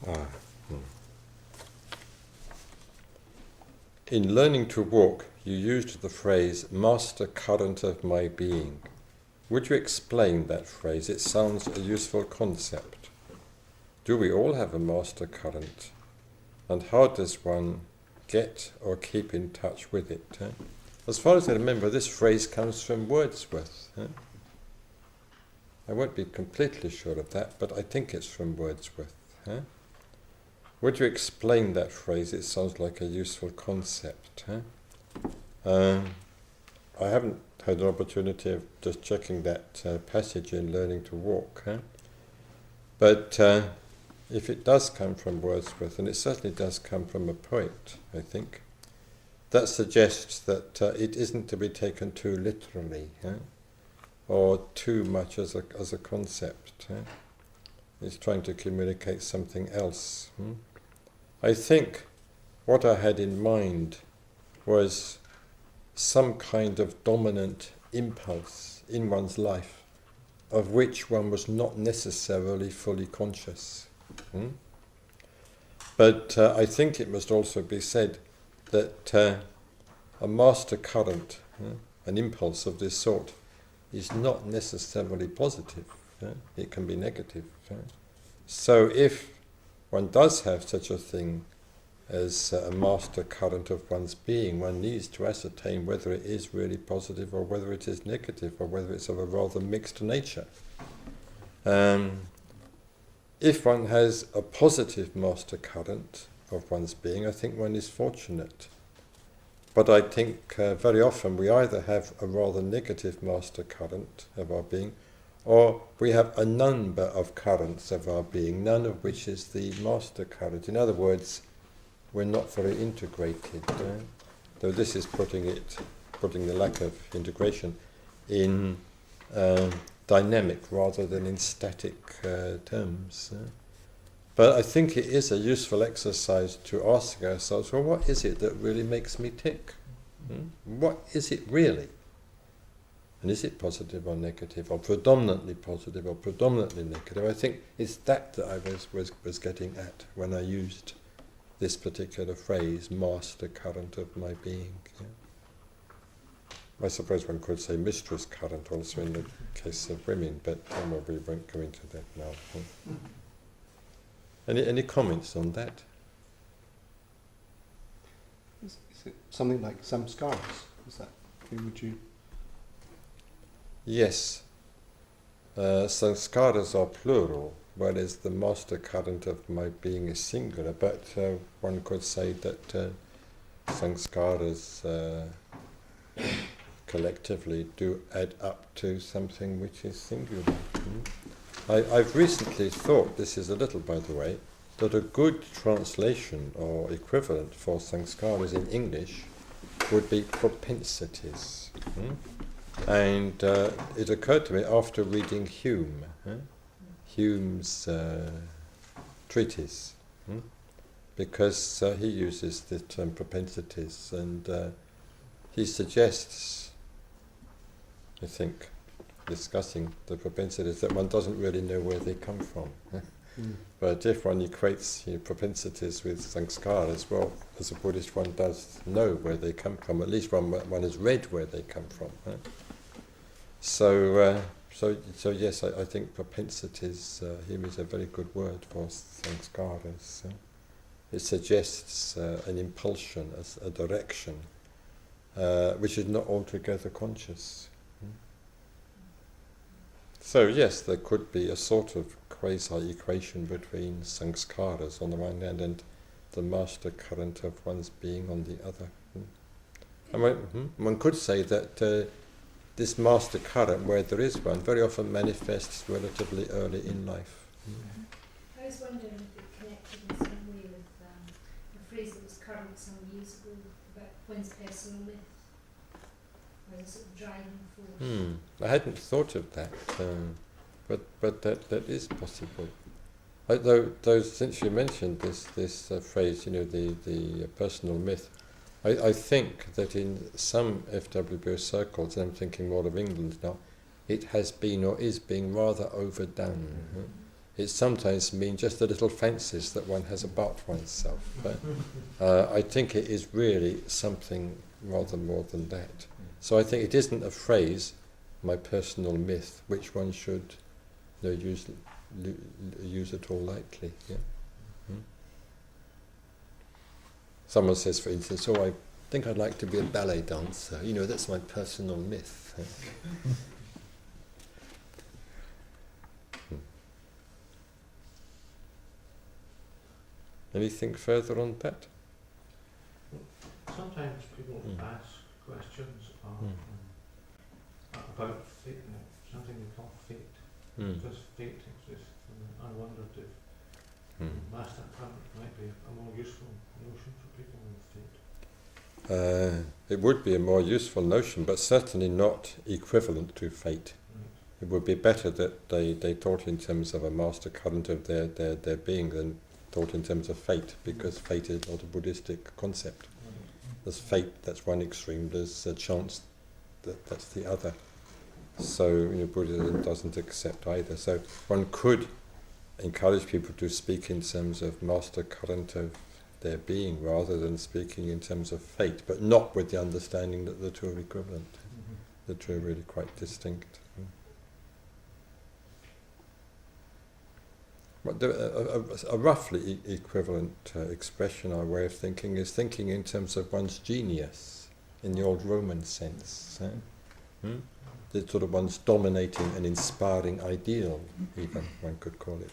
Ah. In learning to walk, you used the phrase, master current of my being. Would you explain that phrase? It sounds a useful concept. Do we all have a master current? And how does one get or keep in touch with it? As far as I remember, this phrase comes from Wordsworth. I won't be completely sure of that, but I think it's from Wordsworth. Would you explain that phrase? It sounds like a useful concept. I haven't had an opportunity of just checking that passage in Learning to Walk. But if it does come from Wordsworth, and it certainly does come from a poet, I think, that suggests that it isn't to be taken too literally, or too much as a concept. It's trying to communicate something else. I think what I had in mind was some kind of dominant impulse in one's life of which one was not necessarily fully conscious. But I think it must also be said that a master current, an impulse of this sort, is not necessarily positive. It can be negative. So if one does have such a thing as a master current of one's being, one needs to ascertain whether it is really positive or whether it is negative or whether it's of a rather mixed nature. If one has a positive master current of one's being, I think one is fortunate. But I think very often we either have a rather negative master current of our being, or we have a number of currents of our being, none of which is the master current. In other words, we're not very integrated. Though this is putting the lack of integration in dynamic rather than in static terms. But I think it is a useful exercise to ask ourselves, well, what is it that really makes me tick? What is it really? And is it positive or negative, or predominantly positive or predominantly negative? I think it's that I was getting at when I used this particular phrase, master current of my being. I suppose one could say mistress current also in the case of women, but we won't go into that now. Any comments on that? Is it something like samskaras? Is that? Would you? Yes. Sanskaras are plural, whereas the master current of my being is singular, but one could say that sanskaras collectively do add up to something which is singular. I've recently thought, this is a little by the way, that a good translation or equivalent for sanskaras in English would be propensities. And it occurred to me after reading Hume's treatise, because he uses the term propensities, and he suggests, I think, discussing the propensities, that one doesn't really know where they come from. But if one equates propensities with sanskaras, well, as a Buddhist one does know where they come from, at least one has read where they come from. So yes, I think propensities, Hume is a very good word for sanskaras. It suggests an impulsion, a direction, which is not altogether conscious. So yes, there could be a sort of quasi-equation between sanskaras on the one hand and the master current of one's being on the other. And one could say that this master current, where there is one, very often manifests relatively early in life. I was wondering if it connected in some way with a phrase that was current some years ago about one's personal myth, or a sort of driving force. I hadn't thought of that, but that is possible. Though since you mentioned this phrase, the personal myth, I think that in some FWBO circles, and I'm thinking more of England now, it has been or is being rather overdone. It sometimes means just the little fancies that one has about oneself. But I think it is really something rather more than that. So I think it isn't a phrase, my personal myth, which one should use at all lightly. Yeah. Someone says, for instance, I think I'd like to be a ballet dancer. That's my personal myth. Anything further on that? Sometimes people ask questions about fate, something we call fate. Does fate exist? And I wondered if master current might be a more useful notion for people than fate. It would be a more useful notion, but certainly not equivalent to fate. Right. It would be better that they thought in terms of a master current of their being than thought in terms of fate, because fate is not a Buddhistic concept. There's fate, that's one extreme, there's a chance that's the other. So Buddhism doesn't accept either. So one could encourage people to speak in terms of master current of their being rather than speaking in terms of fate, but not with the understanding that the two are equivalent. The two are really quite distinct. But a roughly equivalent expression, our way of thinking, is thinking in terms of one's genius, in the old Roman sense. The sort of one's dominating and inspiring ideal, even, one could call it.